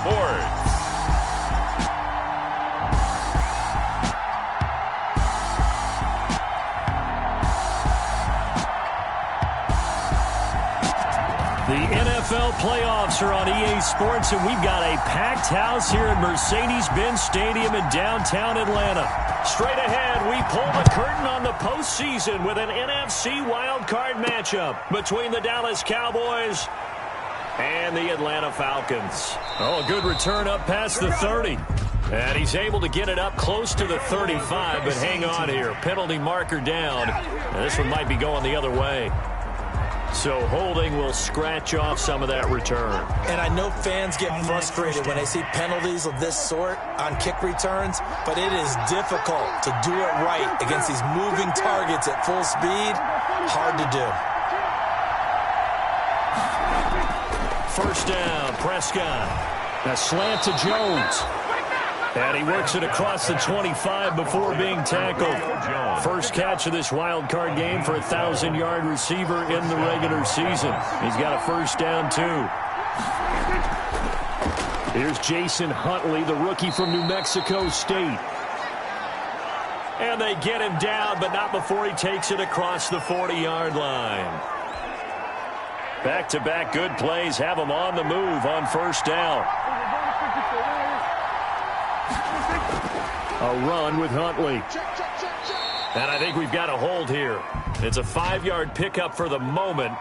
Sports. The NFL playoffs are on EA Sports, and we've got a packed house here at Mercedes-Benz Stadium in downtown Atlanta. Straight ahead, we pull the curtain on the postseason with an NFC wildcard matchup between the Dallas Cowboys and the Atlanta Falcons. Oh, a good return up past the 30. And he's able to get it up close to the 35, but hang on here. Penalty marker down. And this one might be going the other way. So holding will scratch off some of that return. And I know fans get frustrated when they see penalties of this sort on kick returns, but it is difficult to do it right against these moving targets at full speed. Hard to do. First down, Prescott. A slant to Jones. And he works it across the 25 before being tackled. First catch of this wild card game for a 1,000-yard receiver in the regular season. He's got a first down, too. Here's Jason Huntley, the rookie from New Mexico State. And they get him down, but not before he takes it across the 40-yard line. Back-to-back good plays have him on the move on first down. A run with Huntley. And I think we've got a hold here. It's a 5-yard pickup for the moment.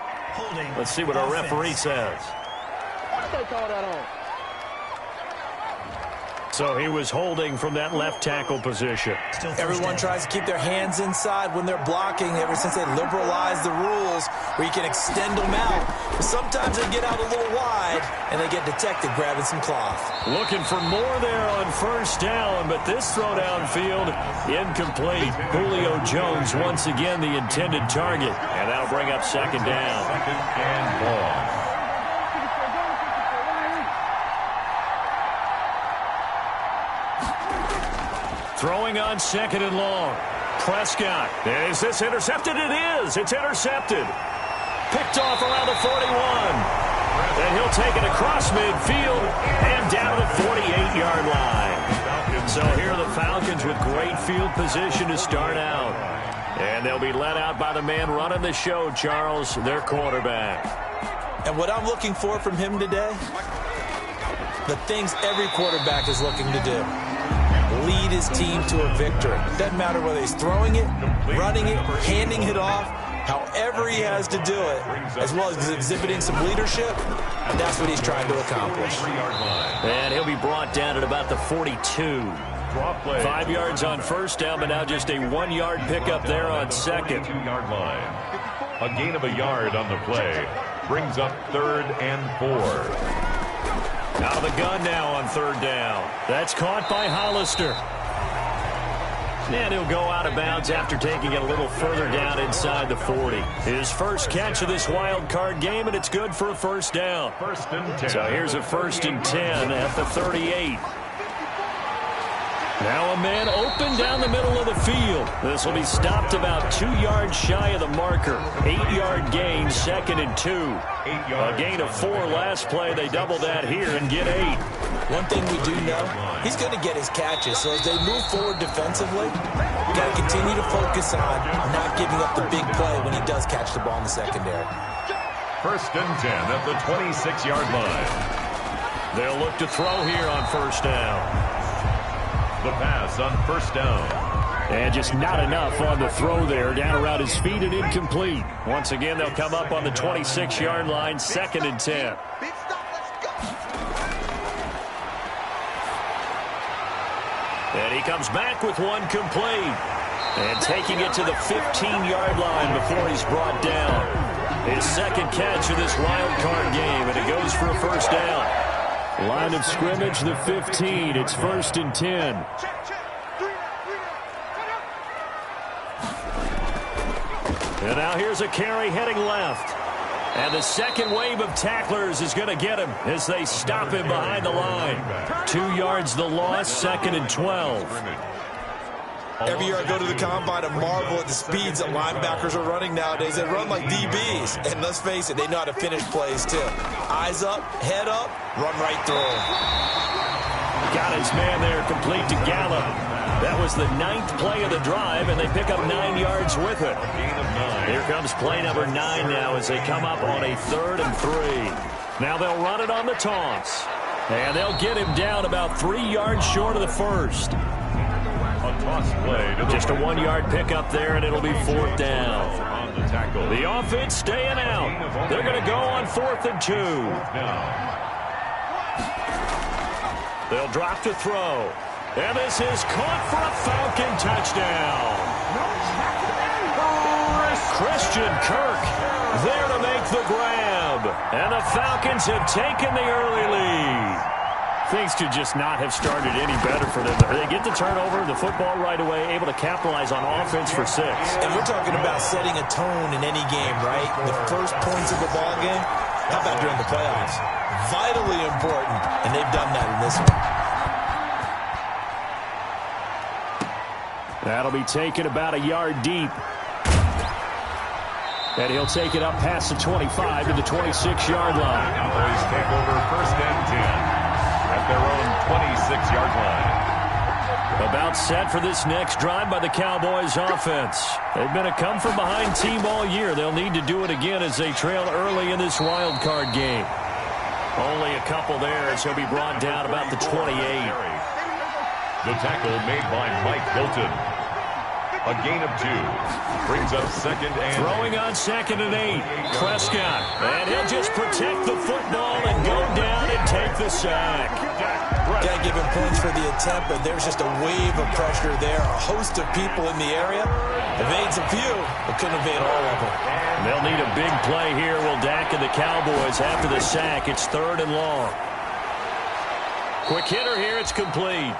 Let's see what our referee says. So he was holding from that left tackle position. Everyone tries to keep their hands inside when they're blocking ever since they liberalized the rules where you can extend them out. But sometimes they get out a little wide and they get detected grabbing some cloth. Looking for more there on first down, but this throw downfield incomplete. Julio Jones once again the intended target, and that'll bring up second down. Second and long. Throwing on second and long. Prescott. Is this intercepted? It is. It's intercepted. Picked off around the 41. Then he'll take it across midfield and down to the 48-yard line. So here are the Falcons with great field position to start out. And they'll be led out by the man running the show, Charles, their quarterback. And what I'm looking for from him today, the things every quarterback is looking to do. Lead his team to a victory. Doesn't matter whether he's throwing it, running it, handing it off, however he has to do it, as well as exhibiting some leadership, and that's what he's trying to accomplish. And he'll be brought down at about the 42. 5 yards on first down, but now just a 1-yard pickup there on second. 2-yard line. A gain of a yard on the play brings up 3rd and 4. Out of the gun now on third down. That's caught by Hollister. And he'll go out of bounds after taking it a little further down inside the 40. His first catch of this wild card game, and it's good for a first down. First and 10. So here's a first and 10 at the 38. Now a man open down the middle of the field. This will be stopped about 2 yards shy of the marker. 8-yard gain, second and 2. A gain of 4 last play. They double that here and get 8. One thing we do know, he's going to get his catches. So as they move forward defensively, you got to continue to focus on not giving up the big play when he does catch the ball in the secondary. First and 10 at the 26-yard line. They'll look to throw here on first down. The pass on first down. And just not enough on the throw there. Down around his feet and incomplete. Once again, they'll come up on the 26-yard line, second and 10. And he comes back with one complete. And taking it to the 15-yard line before he's brought down. His second catch of this wild card game, and it goes for a first down. Line of scrimmage, the 15. It's first and 10. And now here's a carry heading left. And the second wave of tacklers is going to get him as they stop him behind the line. 2 yards the loss, second and 12. Every year I go to the combine and marvel at the speeds that linebackers are running nowadays. They run like DBs. And let's face it, they know how to finish plays too. Eyes up, head up, run right through them. Got his man there, complete to Gallup. That was the 9th play of the drive, and they pick up 9 yards with it. Here comes play number 9 now as they come up on a 3rd and 3. Now they'll run it on the toss. And they'll get him down about 3 yards short of the first. A toss play to just a 1-yard pickup there, and it'll be 4th down. On the tackle. The offense staying out. They're going to go on 4th and 2. They'll drop to throw. And this is caught for a Falcon touchdown. Christian Kirk there to make the grab. And the Falcons have taken the early lead. Things could just not have started any better for them. They get the turnover, the football right away, able to capitalize on offense for 6. And we're talking about setting a tone in any game, right? The first points of the ball game. How about during the playoffs? Vitally important, and they've done that in this one. That'll be taken about a yard deep. And he'll take it up past the 25 to the 26-yard line. Cowboys take over 1st and 10 at their own 26-yard line. About set for this next drive by the Cowboys offense. They've been a come-from-behind team all year. They'll need to do it again as they trail early in this wild card game. Only a couple there as he'll be brought down about the 28. The tackle made by Mike Hilton. A gain of 2. Brings up 2nd and... Throwing on 2nd and 8. Prescott. And he'll just protect the football and go down and take the sack. Got to give him points for the attempt, but there's just a wave of pressure there. A host of people in the area. Evades a few, but couldn't evade all of them. They'll need a big play here, will Dak and the Cowboys after the sack. It's 3rd and long. Quick hitter here, it's complete.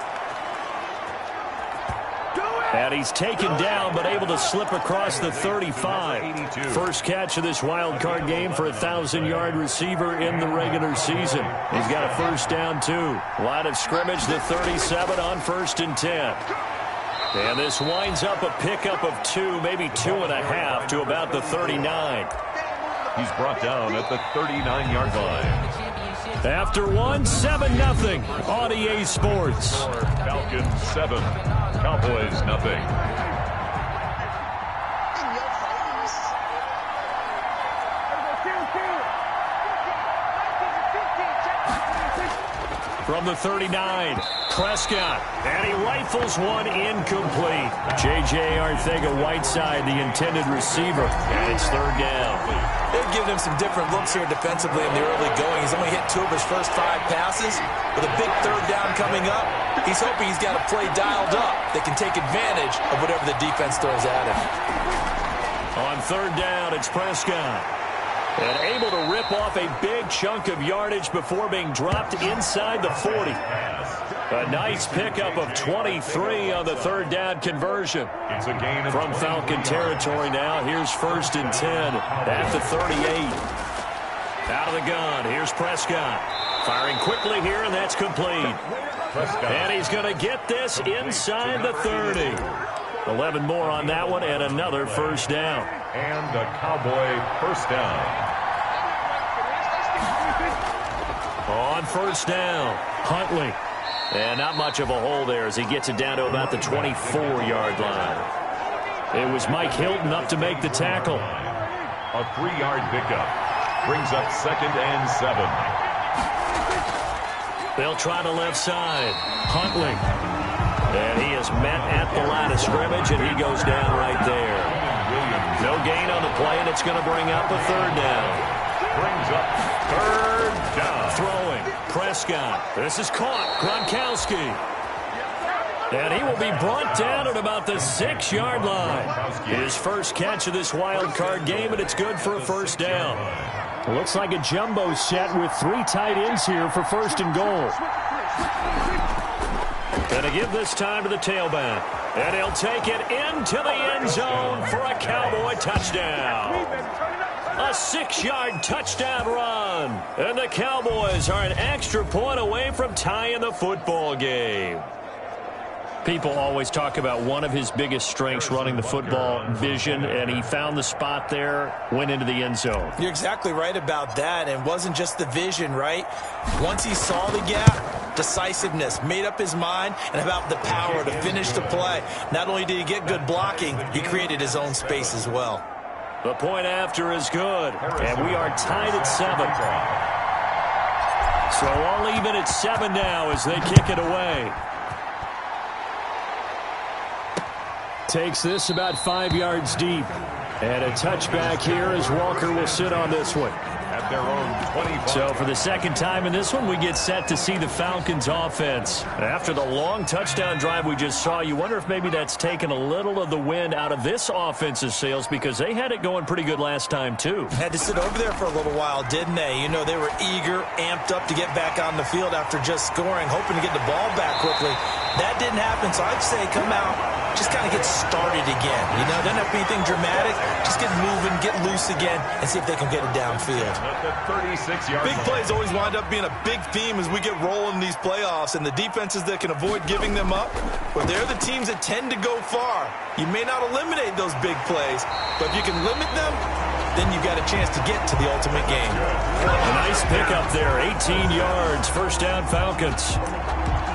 And he's taken down, but able to slip across the 35. First catch of this wild card game for a 1,000-yard receiver in the regular season. He's got a 1st down, 2. Line of scrimmage, the 37 on 1st and 10. And this winds up a pickup of 2, maybe 2.5 to about the 39. He's brought down at the 39-yard line. After 7-0 on EA Sports. Falcons 7, Cowboys nothing. From the 39, Prescott, and he rifles one incomplete. J.J. Arcega-Whiteside, the intended receiver, and it's 3rd down. They've given him some different looks here defensively in the early going. He's only hit 2 of his first 5 passes. With a big 3rd down coming up, he's hoping he's got a play dialed up that can take advantage of whatever the defense throws at him. On 3rd down, it's Prescott. And able to rip off a big chunk of yardage before being dropped inside the 40. A nice pickup of 23 on the 3rd down conversion. It's a gain of from Falcon territory now. Here's 1st and 10 at the 38. Out of the gun. Here's Prescott. Firing quickly here, and that's complete. And he's going to get this inside the 30. 11 more on that one, and another 1st down. And a Cowboy 1st down. On 1st down, Huntley. And not much of a hole there as he gets it down to about the 24-yard line. It was Mike Hilton up to make the tackle. A 3-yard pickup. Brings up 2nd and 7. They'll try the left side. Huntley. And he is met at the line of scrimmage, and he goes down right there. No gain on the play, and it's going to bring up a 3rd down. Brings up 3rd down. Throwing. Prescott. This is caught. Gronkowski. And he will be brought down at about the 6-yard line. His first catch of this wild card game, and it's good for a 1st down. It looks like a jumbo set with 3 tight ends here for 1st and goal. Going to give this time to the tailback. And he'll take it into the end zone for a Cowboy touchdown. A 6-yard touchdown run. And the Cowboys are an extra point away from tying the football game. People always talk about one of his biggest strengths running the football, vision, and he found the spot there, went into the end zone. You're exactly right about that, and it wasn't just the vision, right? Once he saw the gap, decisiveness, made up his mind, and about the power to finish the play. Not only did he get good blocking, he created his own space as well. The point after is good, and we are tied at 7. So all even at 7 now as they kick it away. Takes this about 5 yards deep. And a touchback here as Walker will sit on this one. At their own 25. So for the second time in this one, we get set to see the Falcons offense. After the long touchdown drive we just saw, you wonder if maybe that's taken a little of the wind out of this offense's sails because they had it going pretty good last time too. Had to sit over there for a little while, didn't they? You know, they were eager, amped up to get back on the field after just scoring, hoping to get the ball back quickly. That didn't happen, so I'd say come out, just kind of get started again. You know, doesn't have to be anything dramatic. Just get moving, get loose again, and see if they can get it downfield. Big plays always wind up being a big theme as we get rolling in these playoffs, and the defenses that can avoid giving them up, but they're the teams that tend to go far. You may not eliminate those big plays, but if you can limit them, then you've got a chance to get to the ultimate game. A nice pickup there, 18 yards, first down Falcons.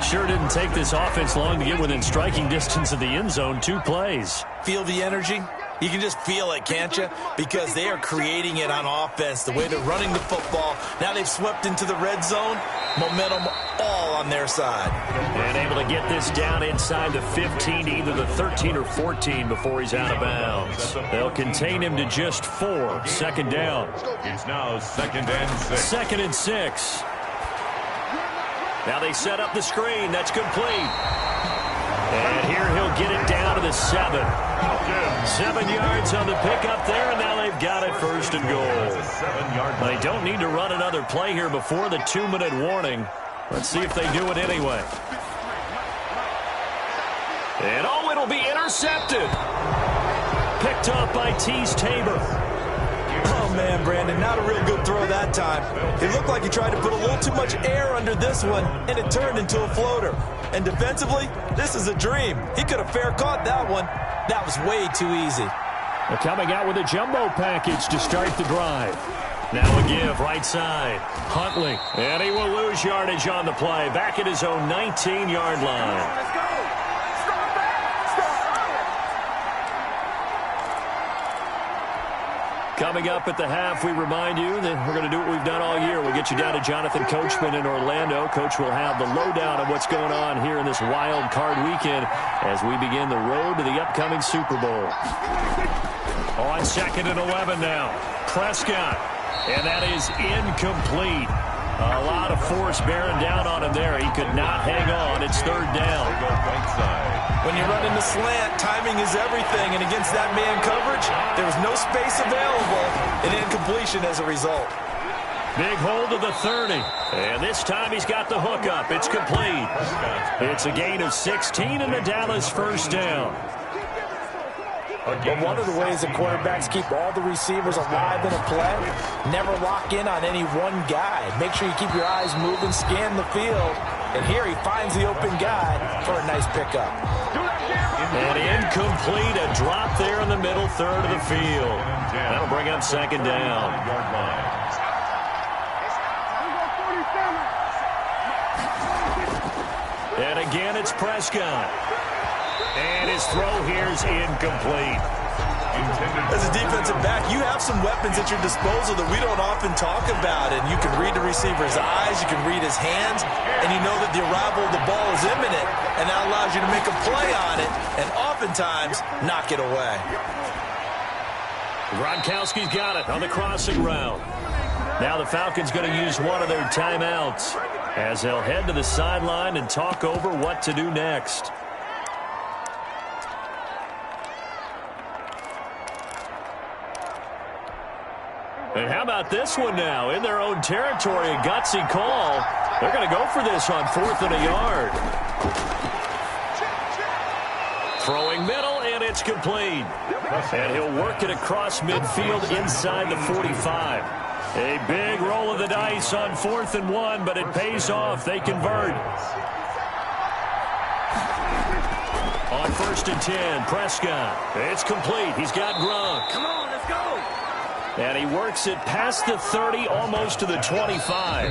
Sure didn't take this offense long to get within striking distance of the end zone. 2 plays. Feel the energy? You can just feel it, can't you? Because they are creating it on offense, the way they're running the football. Now they've swept into the red zone. Momentum all on their side. And able to get this down inside the 15, either the 13 or 14 before he's out of bounds. They'll contain him to just 4. Second down. It's now 2nd and 6. 2nd and 6. Now they set up the screen. That's complete. And here he'll get it down to the 7. 7 yards on the pickup there, and now they've got it 1st and goal. They don't need to run another play here before the 2-minute warning. Let's see if they do it anyway. And oh, it'll be intercepted. Picked off by Tease Tabor. Oh, man, Brandon, not a real good throw that time. It looked like he tried to put a little too much air under this one, and it turned into a floater. And defensively, this is a dream. He could have fair caught that one. That was way too easy. They're coming out with a jumbo package to start the drive. Now a give, right side. Huntley, and he will lose yardage on the play. Back at his own 19-yard line. Coming up at the half, we remind you that we're going to do what we've done all year. We'll get you down to Jonathan Coachman in Orlando. Coach will have the lowdown of what's going on here in this wild card weekend as we begin the road to the upcoming Super Bowl. On 2nd and 11 now. Prescott, and that is incomplete. A lot of force bearing down on him there. He could not hang on. It's 3rd down. When you run in the slant, timing is everything, and against that man coverage, there was no space available, and incompletion as a result. Big hold to the 30, and this time he's got the hook up. It's complete. It's a gain of 16 and the Dallas 1st down. But one of the ways that quarterbacks keep all the receivers alive in a play, never lock in on any one guy. Make sure you keep your eyes moving, scan the field, and here he finds the open guy for a nice pickup. And incomplete, a drop there in the middle 3rd of the field. That'll bring up 2nd down. And again, it's Prescott. And his throw here is incomplete. As a defensive back, you have some weapons at your disposal that we don't often talk about. And you can read the receiver's eyes, you can read his hands, and you know that the arrival of the ball is imminent. And that allows you to make a play on it and oftentimes knock it away. Gronkowski's got it on the crossing route. Now the Falcons going to use one of their timeouts as they'll head to the sideline and talk over what to do next. And how about this one now? In their own territory, a gutsy call. They're going to go for this on 4th and a yard. Throwing middle, and it's complete. And he'll work it across midfield inside the 45. A big roll of the dice on 4th and 1, but it pays off. They convert. On 1st and 10, Prescott. It's complete. He's got Gronk. Come on, let's go. And he works it past the 30, almost to the 25.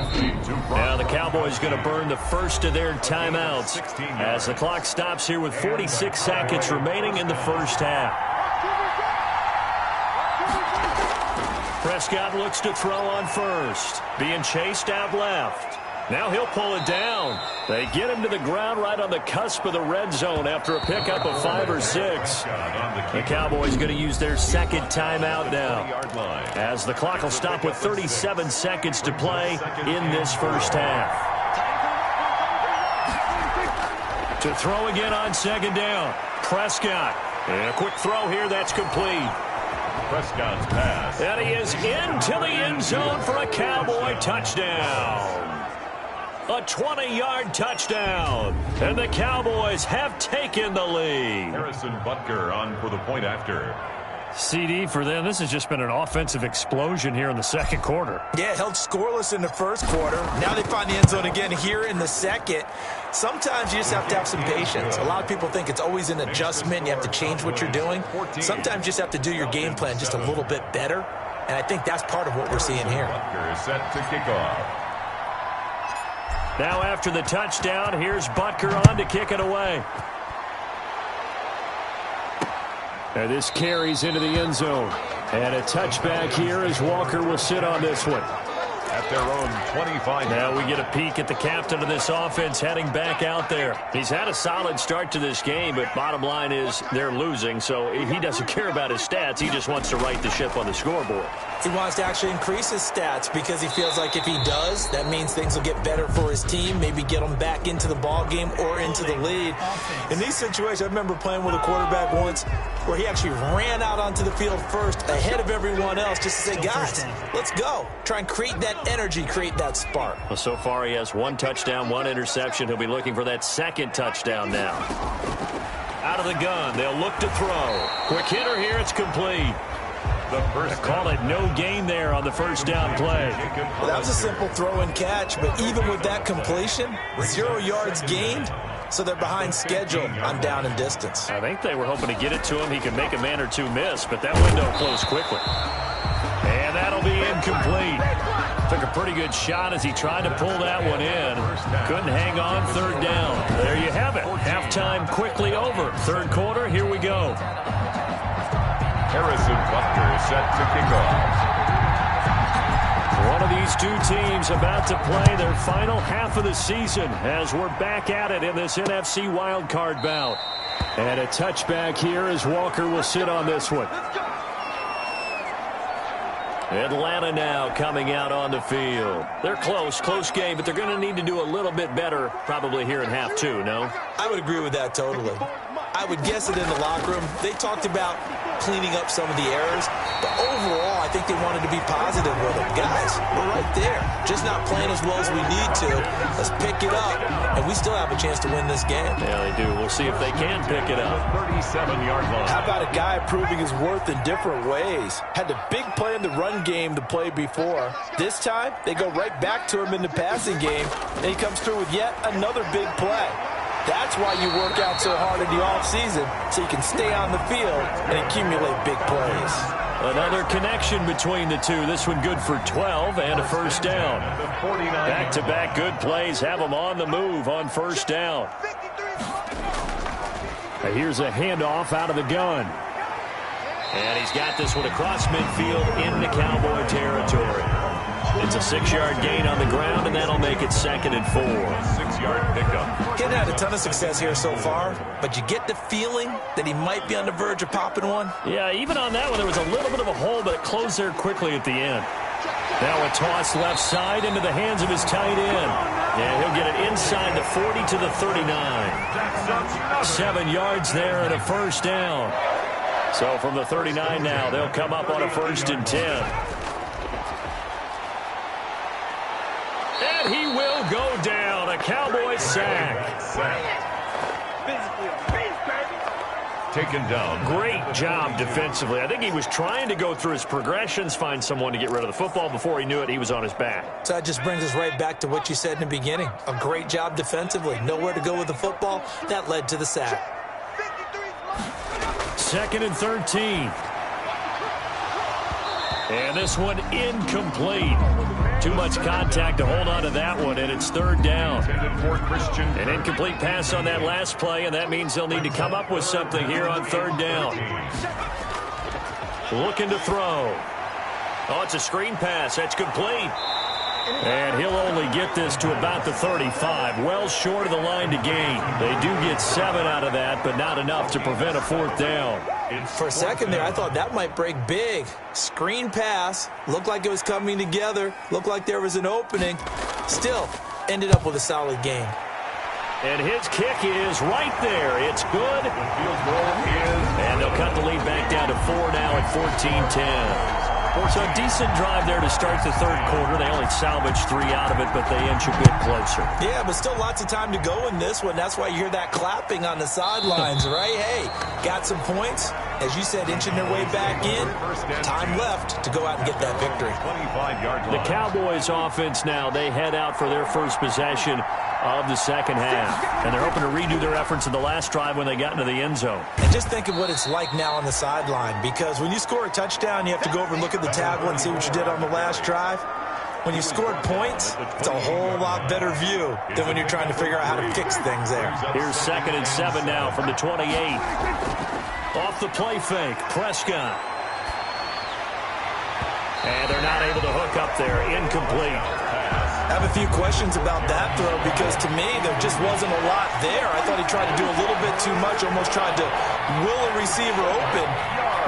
Now the Cowboys going to burn the first of their timeouts as the clock stops here with 46 seconds remaining in the first half. Prescott looks to throw on first. Being chased out left. Now he'll pull it down. They get him to the ground right on the cusp of the red zone after a pickup of 5 or 6. The Cowboys going to use their second timeout now, as the clock will stop with 37 seconds to play in this first half. To throw again on second down. Prescott. And a quick throw here. That's complete. Prescott's pass. And he is into the end zone for a Cowboy touchdown. A 20-yard touchdown. And the Cowboys have taken the lead. Harrison Butker on for the point after. CD for them, this has just been an offensive explosion here in the second quarter. Yeah, held scoreless in the first quarter. Now they find the end zone again here in the second. Sometimes you just have to have some patience. A lot of people think it's always an adjustment. You have to change what you're doing. Sometimes you just have to do your game plan just a little bit better. And I think that's part of what we're seeing here. Butker is set to kick off. Now after the touchdown, here's Butker on to kick it away. And this carries into the end zone. And a touchback here as Walker will sit on this one. At their own 25. Now we get a peek at the captain of this offense heading back out there. He's had a solid start to this game, but bottom line is they're losing, so he doesn't care about his stats. He just wants to right the ship on the scoreboard. He wants to actually increase his stats because he feels like if he does, that means things will get better for his team, maybe get them back into the ball game or into the lead. In these situations, I remember playing with a quarterback once where he actually ran out onto the field first ahead of everyone else just to say, guys, let's go. Try and create that energy, create that spark. Well, so far he has 1 touchdown, 1 interception. He'll be looking for that second touchdown now. Out of the gun, they'll look to throw. Quick hitter here, it's complete. The first call it no gain there on the first down play. Well, that was a simple throw and catch, but even with that completion, 0 yards gained, so they're behind schedule on down and distance. I think they were hoping to get it to him. He could make a man or two miss, but that window closed quickly. And that'll be incomplete. Took a pretty good shot as he tried to pull that one in. Couldn't hang on, third down. There you have it. Halftime quickly over. Third quarter, here we go. Harrison Butker set to kick off. One of these two teams about to play their final half of the season as we're back at it in this NFC wildcard bout. And a touchback here as Walker will sit on this one. Atlanta now coming out on the field. They're close game, but they're going to need to do a little bit better probably here in half 2, no? I would agree with that totally. I would guess it in the locker room. They talked about cleaning up some of the errors, but overall, I think they wanted to be positive with them. Guys, we're right there. Just not playing as well as we need to. Let's pick it up, and we still have a chance to win this game. Yeah, they do. We'll see if they can pick it up. 37-yard line. How about a guy proving his worth in different ways? Had the big play in the run game to play before. This time, they go right back to him in the passing game, and he comes through with yet another big play. That's why you work out so hard in the offseason, so you can stay on the field and accumulate big plays. Another connection between the two. This one good for 12 and a first down. Back-to-back good plays have them on the move on first down. Here's a handoff out of the gun. And he's got this one across midfield into Cowboy territory. It's a 6-yard gain on the ground, and that'll make it 2nd and 4. 6-yard pickup. Getting had a ton of success here so far, but you get the feeling that he might be on the verge of popping one. Yeah, even on that one, there was a little bit of a hole, but it closed there quickly at the end. Now a toss left side into the hands of his tight end. Yeah, he'll get it inside the 40 to the 39. 7 yards there and a first down. So from the 39 now, they'll come up on a 1st and 10. And he will go down. A Cowboy sack. Taken down. Great job defensively. I think he was trying to go through his progressions, find someone to get rid of the football. Before he knew it, he was on his back. So that just brings us right back to what you said in the beginning. A great job defensively. Nowhere to go with the football. That led to the sack. 2nd and 13. And this one incomplete. Too much contact to hold on to that one, and it's 3rd down. An incomplete pass on that last play, and that means they'll need to come up with something here on 3rd down. Looking to throw. Oh, it's a screen pass. That's complete. And he'll only get this to about the 35, well short of the line to gain. They do get 7 out of that, but not enough to prevent a 4th down. For a second there, I thought that might break big. Screen pass. Looked like it was coming together. Looked like there was an opening. Still, ended up with a solid gain. And his kick is right there. It's good. And they'll cut the lead back down to 4 now at 14-10. So a decent drive there to start the 3rd quarter. They only salvaged 3 out of it, but they inch a bit closer. Yeah, but still lots of time to go in this one. That's why you hear that clapping on the sidelines, right? Hey, got some points. As you said, inching their way back in. Time left to go out and get that victory. The Cowboys offense now, they head out for their first possession of the 2nd half. And they're hoping to redo their efforts in the last drive when they got into the end zone. And just think of what it's like now on the sideline, because when you score a touchdown, you have to go over and look at the tablet and see what you did on the last drive. When you scored points, it's a whole lot better view than when you're trying to figure out how to fix things there. Here's 2nd and 7 now from the 28. Off the play fake, Prescott. And they're not able to hook up there. Incomplete. I have a few questions about that throw because, to me, there just wasn't a lot there. I thought he tried to do a little bit too much, almost tried to will a receiver open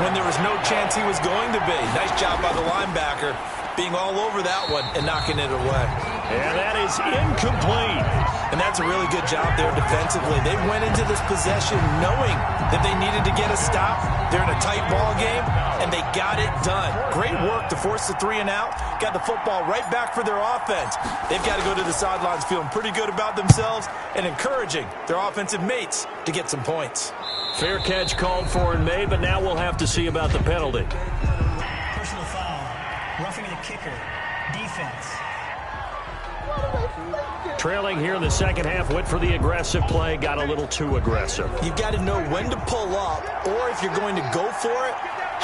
when there was no chance he was going to be. Nice job by the linebacker being all over that one and knocking it away. And that is incomplete. And that's a really good job there defensively. They went into this possession knowing that they needed to get a stop. They're in a tight ball game, and they got it done. Great work to force the 3 and out. Got the football right back for their offense. They've got to go to the sidelines feeling pretty good about themselves and encouraging their offensive mates to get some points. Fair catch called for and made, but now we'll have to see about the penalty. Personal foul. Roughing the kicker. Defense. Trailing here in the 2nd half, went for the aggressive play, got a little too aggressive. You've got to know when to pull up, or if you're going to go for it,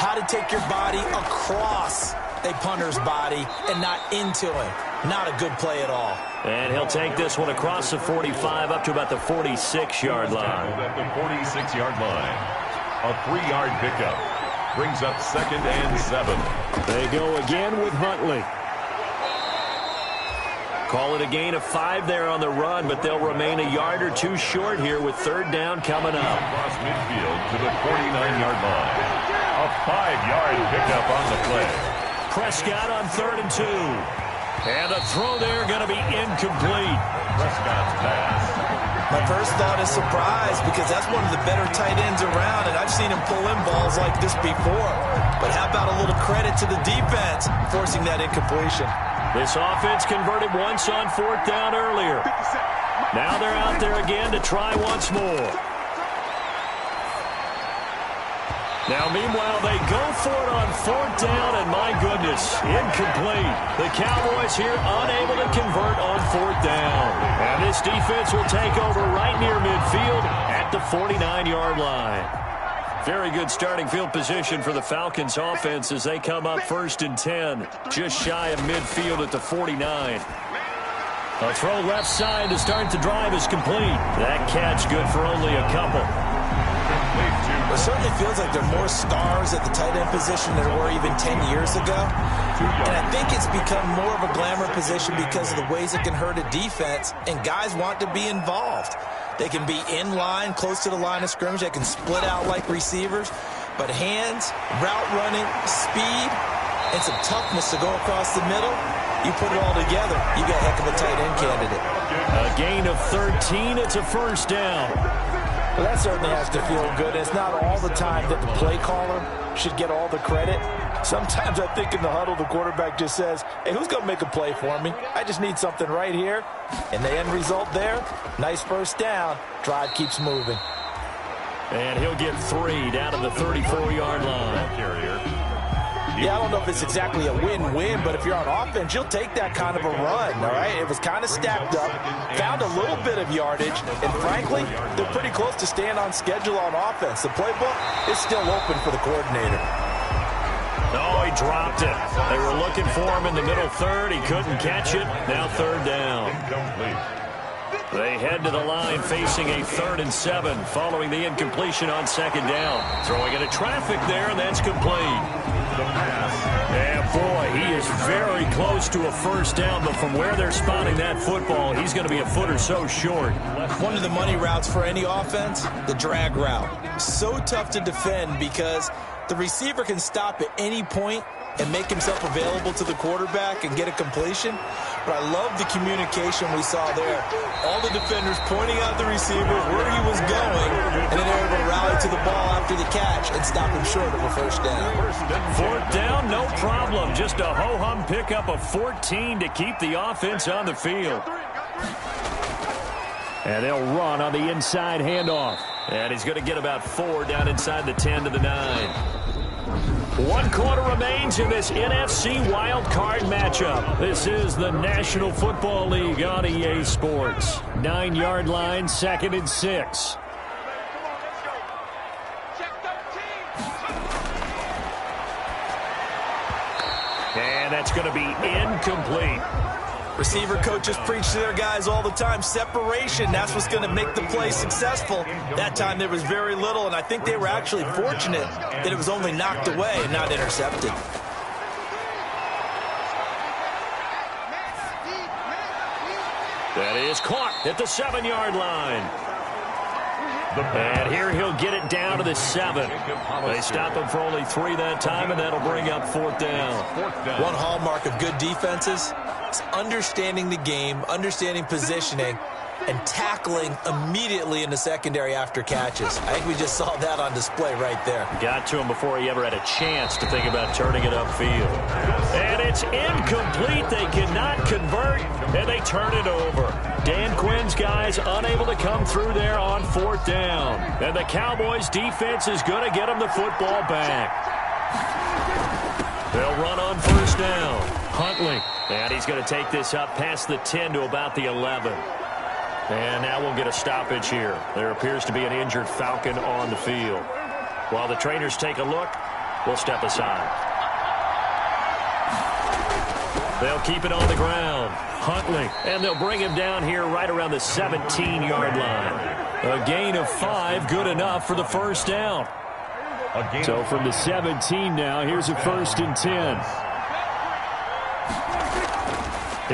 how to take your body across a punter's body and not into him. Not a good play at all. And he'll take this one across the 45 up to about the 46-yard line. At the 46-yard line. A 3-yard pickup. Brings up 2nd and 7. They go again with Huntley. Call it a gain of 5 there on the run, but they'll remain a yard or 2 short here with 3rd down coming up. Across midfield to the 49-yard line. A 5-yard pickup on the play. Prescott on 3rd and 2. And a throw there going to be incomplete. Prescott's pass. My first thought is surprise because that's one of the better tight ends around, and I've seen him pull in balls like this before. But how about a little credit to the defense forcing that incompletion? This offense converted once on 4th down earlier. Now they're out there again to try once more. Now, meanwhile, they go for it on 4th down, and my goodness, incomplete. The Cowboys here unable to convert on 4th down. And this defense will take over right near midfield at the 49-yard line. Very good starting field position for the Falcons offense as they come up 1st and 10, just shy of midfield at the 49. A throw left side to start the drive is complete. That catch good for only a couple. It certainly feels like there are more stars at the tight end position than there were even 10 years ago. And I think it's become more of a glamour position because of the ways it can hurt a defense, and guys want to be involved. They can be in line, close to the line of scrimmage. They can split out like receivers. But hands, route running, speed, and some toughness to go across the middle, you put it all together, you got a heck of a tight end candidate. A gain of 13. It's a 1st down. Well, that certainly has to feel good. It's not all the time that the play caller should get all the credit. Sometimes I think in the huddle, the quarterback just says, hey, who's going to make a play for me? I just need something right here. And the end result there, nice 1st down. Drive keeps moving. And he'll get 3 down to the 34-yard line. Carrier. Yeah, I don't know if it's exactly a win-win, but if you're on offense, you'll take that kind of a run, all right? It was kind of stacked up, found a little bit of yardage, and frankly, they're pretty close to staying on schedule on offense. The playbook is still open for the coordinator. Oh, he dropped it. They were looking for him in the middle third. He couldn't catch it. Now third down. They head to the line facing a 3rd and 7 following the incompletion on 2nd down. Throwing into traffic there, and that's complete. And boy, he is very close to a first down, but from where they're spotting that football, he's going to be a foot or so short. One of the money routes for any offense, the drag route. So tough to defend because the receiver can stop at any point and make himself available to the quarterback and get a completion. But I love the communication we saw there. All the defenders pointing out the receiver, where he was going, and then they were able to rally to the ball after the catch and stop him short of a first down. 4th down, no problem. Just a ho-hum pickup of 14 to keep the offense on the field. And they'll run on the inside handoff. And he's going to get about 4 down inside the 10 to the 9. 1 quarter remains in this NFC Wild Card matchup. This is the National Football League on EA Sports. 9-yard line, 2nd and 6. And that's going to be incomplete. Receiver coaches preach to their guys all the time. Separation, that's what's going to make the play successful. That time there was very little, and I think they were actually fortunate that it was only knocked away and not intercepted. That is caught at the 7-yard line. And here he'll get it down to the 7. They stop him for only 3 that time, and that'll bring up 4th down. One hallmark of good defenses is understanding the game, understanding positioning, and tackling immediately in the secondary after catches. I think we just saw that on display right there. Got to him before he ever had a chance to think about turning it upfield. And it's incomplete. They cannot convert, and they turn it over. Dan Quinn's guys unable to come through there on 4th down. And the Cowboys' defense is going to get them the football back. They'll run on 1st down. Huntley. And he's going to take this up past the 10 to about the 11. And now we'll get a stoppage here. There appears to be an injured Falcon on the field. While the trainers take a look, we'll step aside. They'll keep it on the ground. Huntley. And they'll bring him down here right around the 17-yard line. A gain of 5, good enough for the first down. So from the 17 now, here's a 1st and 10.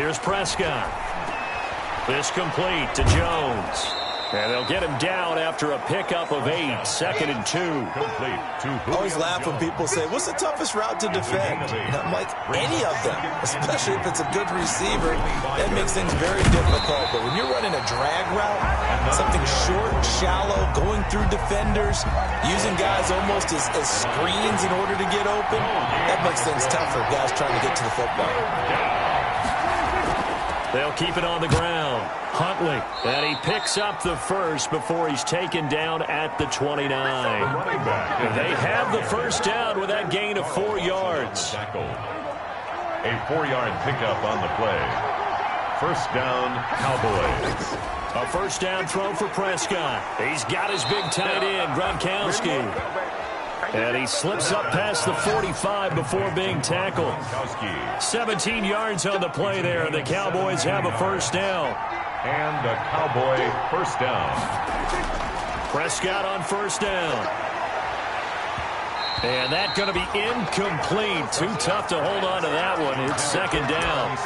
Here's Prescott. This complete to Jones. And they'll get him down after a pickup of 8. 2nd and 2. I always laugh when people say, what's the toughest route to defend? And I'm like, any of them, especially if it's a good receiver. That makes things very difficult. But when you're running a drag route, something short, shallow, going through defenders, using guys almost as screens in order to get open, that makes things tougher, guys trying to get to the football. They'll keep it on the ground. Huntley. And he picks up the first before he's taken down at the 29. They have the first down with that gain of 4 yards. A 4-yard pickup on the play. First down, Cowboys. A first down throw for Prescott. He's got his big tight end, Gronkowski. And he slips up past the 45 before being tackled. 17 yards on the play there. The Cowboys have a first down. And a Cowboy first down. Prescott on first down. And that's going to be incomplete. Too tough to hold on to that one. It's 2nd down.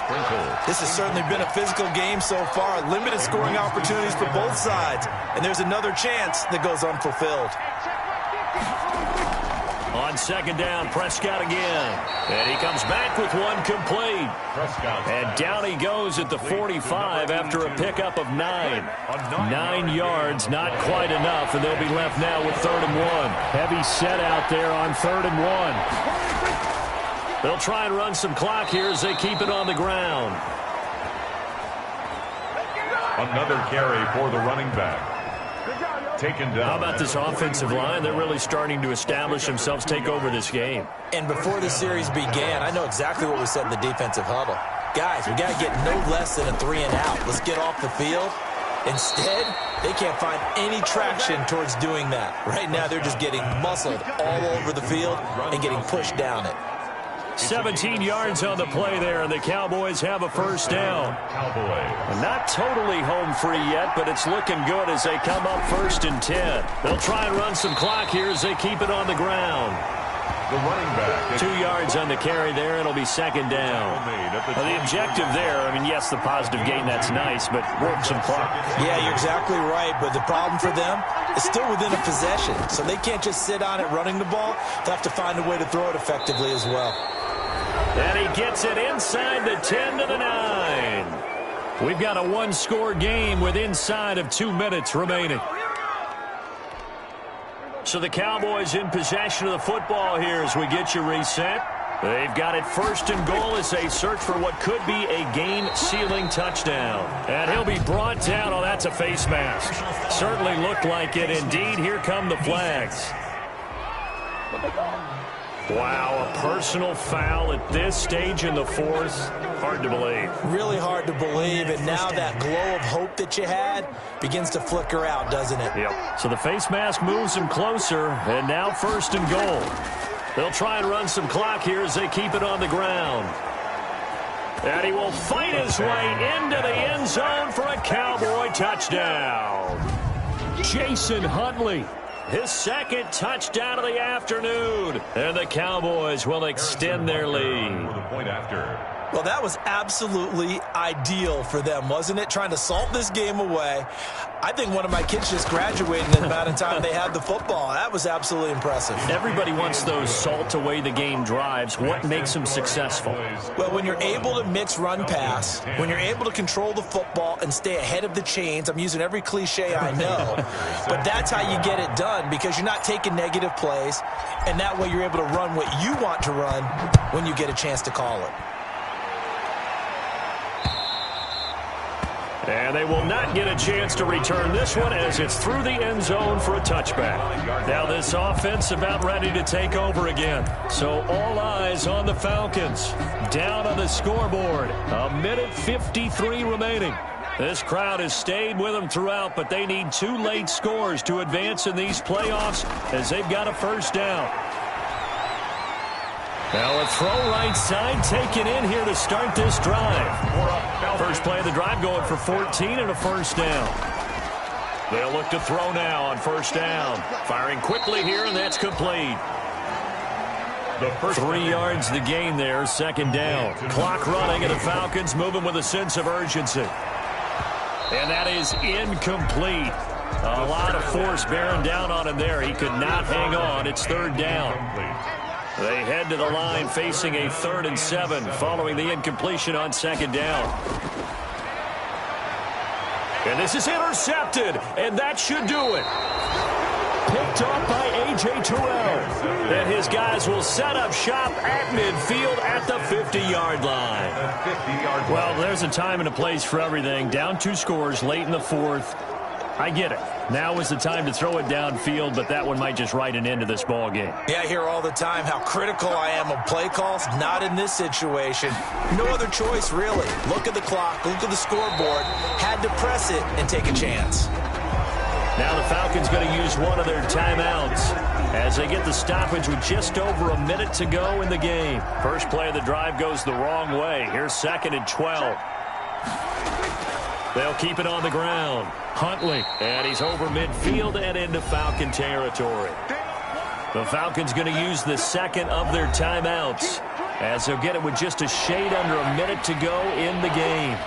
This has certainly been a physical game so far. Limited scoring opportunities for both sides. And there's another chance that goes unfulfilled. On 2nd down, Prescott again. And he comes back with one complete. And down he goes at the 45 after a pickup of 9. 9 yards, not quite enough, and they'll be left now with 3rd and 1. Heavy set out there on 3rd and 1. They'll try and run some clock here as they keep it on the ground. Another carry for the running back. taken down. How about this offensive line? They're really starting to establish themselves, take over this game. And before the series began, I know exactly what we said in the defensive huddle. Guys, we got to get no less than a 3-and-out. Let's get off the field. Instead, they can't find any traction towards doing that. Right now, they're just getting muscled all over the field and getting pushed down it. 17 yards on the play there, and the Cowboys have a first down. Not totally home free yet, but it's looking good as they come up 1st and 10. They'll try and run some clock here as they keep it on the ground. The running back. 2 yards on the carry there. It'll be 2nd down. Well, the objective there, I mean, yes, the positive gain, that's nice, but work some clock. Yeah, you're exactly right, but the problem for them is still within a possession, so they can't just sit on it running the ball. They'll have to find a way to throw it effectively as well. And he gets it inside the 10 to the 9. We've got a one-score game with inside of 2 minutes remaining. So the Cowboys in possession of the football here as we get you reset. They've got it 1st and goal as they search for what could be a game-sealing touchdown. And he'll be brought down. Oh, that's a face mask. Certainly looked like it. Indeed, here come the flags. Wow, a personal foul at this stage in the 4th. Hard to believe. Really hard to believe, and now that glow of hope that you had begins to flicker out, doesn't it? Yep. So the face mask moves him closer, and now 1st and goal. They'll try and run some clock here as they keep it on the ground. And he will fight his way into the end zone for a Cowboy touchdown. Jason Huntley. His 2nd touchdown of the afternoon. And the Cowboys will extend their lead. Well, that was absolutely ideal for them, wasn't it? Trying to salt this game away. I think one of my kids just graduated in the amount of time they had the football. That was absolutely impressive. Everybody wants those salt-away-the-game drives. What makes them successful? Well, when you're able to mix run-pass, when you're able to control the football and stay ahead of the chains, I'm using every cliche I know, but that's how you get it done because you're not taking negative plays, and that way you're able to run what you want to run when you get a chance to call it. And they will not get a chance to return this one as it's through the end zone for a touchback. Now this offense about ready to take over again. So all eyes on the Falcons. Down on the scoreboard. 1:53 remaining. This crowd has stayed with them throughout, but they need 2 late scores to advance in these playoffs as they've got a first down. Now a throw right side taken in here to start this drive. First play of the drive going for 14 and a first down. They'll look to throw now on first down. Firing quickly here, and that's complete. 3 yards the gain there, 2nd down. Clock running, and the Falcons moving with a sense of urgency. And that is incomplete. A lot of force bearing down on him there. He could not hang on. It's 3rd down. They head to the line facing a 3rd and 7 following the incompletion on 2nd down. And this is intercepted, and that should do it. Picked off by A.J. Terrell. And his guys will set up shop at midfield at the 50-yard line. Well, there's a time and a place for everything. Down 2 scores late in the 4th. I get it. Now is the time to throw it downfield, but that one might just write an end to this ball game. Yeah, I hear all the time how critical I am of play calls. Not in this situation. No other choice, really. Look at the clock. Look at the scoreboard. Had to press it and take a chance. Now the Falcons going to use one of their timeouts as they get the stoppage with just over a minute to go in the game. First play of the drive goes the wrong way. Here's 2nd and 12. They'll keep it on the ground. Huntley, and he's over midfield and into Falcon territory. The Falcons going to use the 2nd of their timeouts as they'll get it with just a shade under a minute to go in the game.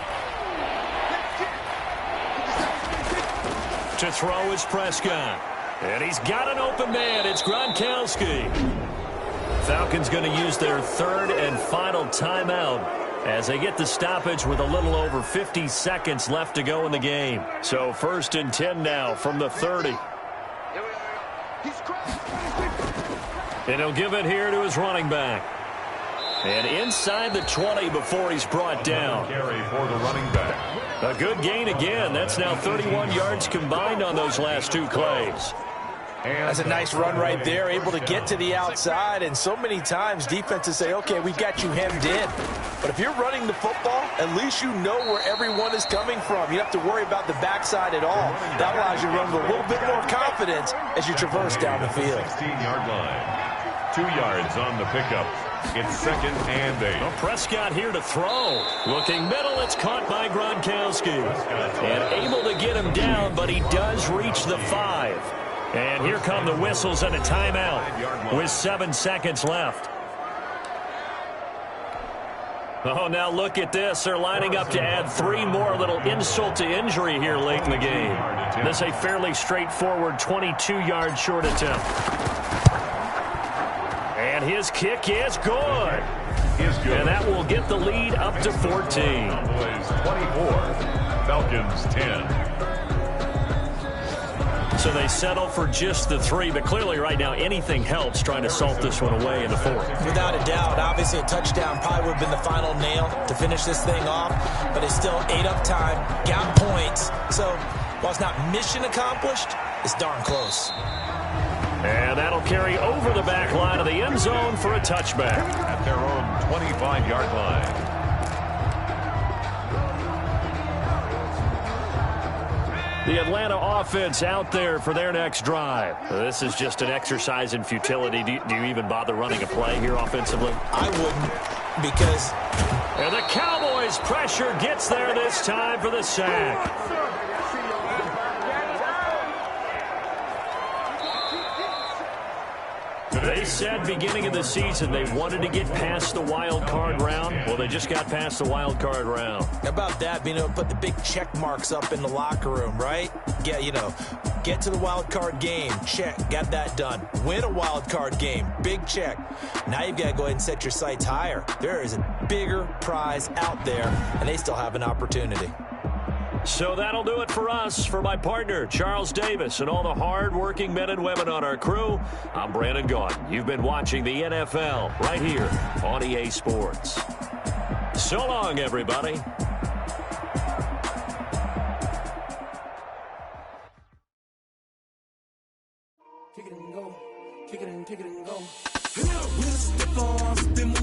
To throw is Prescott. And he's got an open man. It's Gronkowski. Falcons going to use their 3rd and final timeout as they get the stoppage with a little over 50 seconds left to go in the game. So 1st and 10 now from the 30. And he'll give it here to his running back. And inside the 20 before he's brought down. Carry for the running back. A good gain again. That's now 31 yards combined on those last two plays. That's a nice run right there, able to get to the outside. And so many times defenses say, okay, we've got you hemmed in. But if you're running the football, at least you know where everyone is coming from. You don't have to worry about the backside at all. That allows you to run with a little bit more confidence as you traverse down the field. 16-yard line. 2 yards on the pickup. It's 2nd and 8. Well, Prescott here to throw. Looking middle, it's caught by Gronkowski. And able to get him down, but he does reach the 5. And here come the whistles and a timeout with 7 seconds left. Oh, now look at this. They're lining up to add 3 more. Little insult to injury here late in the game. This is a fairly straightforward 22-yard short attempt. And his kick is good. And that will get the lead up to 14. Cowboys 24, Falcons 10. So they settle for just the 3, but clearly right now anything helps trying to salt this one away in the 4th. Without a doubt, obviously a touchdown probably would have been the final nail to finish this thing off, but it's still ate up time, got points. So while it's not mission accomplished, it's darn close. And that'll carry over the back line of the end zone for a touchback. At their own 25-yard line. The Atlanta offense out there for their next drive. This is just an exercise in futility. Do you even bother running a play here offensively? I wouldn't, because... And the Cowboys' pressure gets there this time for the sack. They said beginning of the season they wanted to get past the wild card round. Well, they just got past the wild card round. How about that, being able to put the big check marks up in the locker room, right? Get to the wild card game, check, got that done. Win a wild card game, big check. Now you've got to go ahead and set your sights higher. There is a bigger prize out there, and they still have an opportunity. So that'll do it for us. For my partner, Charles Davis, and all the hard-working men and women on our crew, I'm Brandon Gaudin. You've been watching the NFL right here on EA Sports. So long, everybody. Kick it and go. Kick it and go. With a stiff arm, spin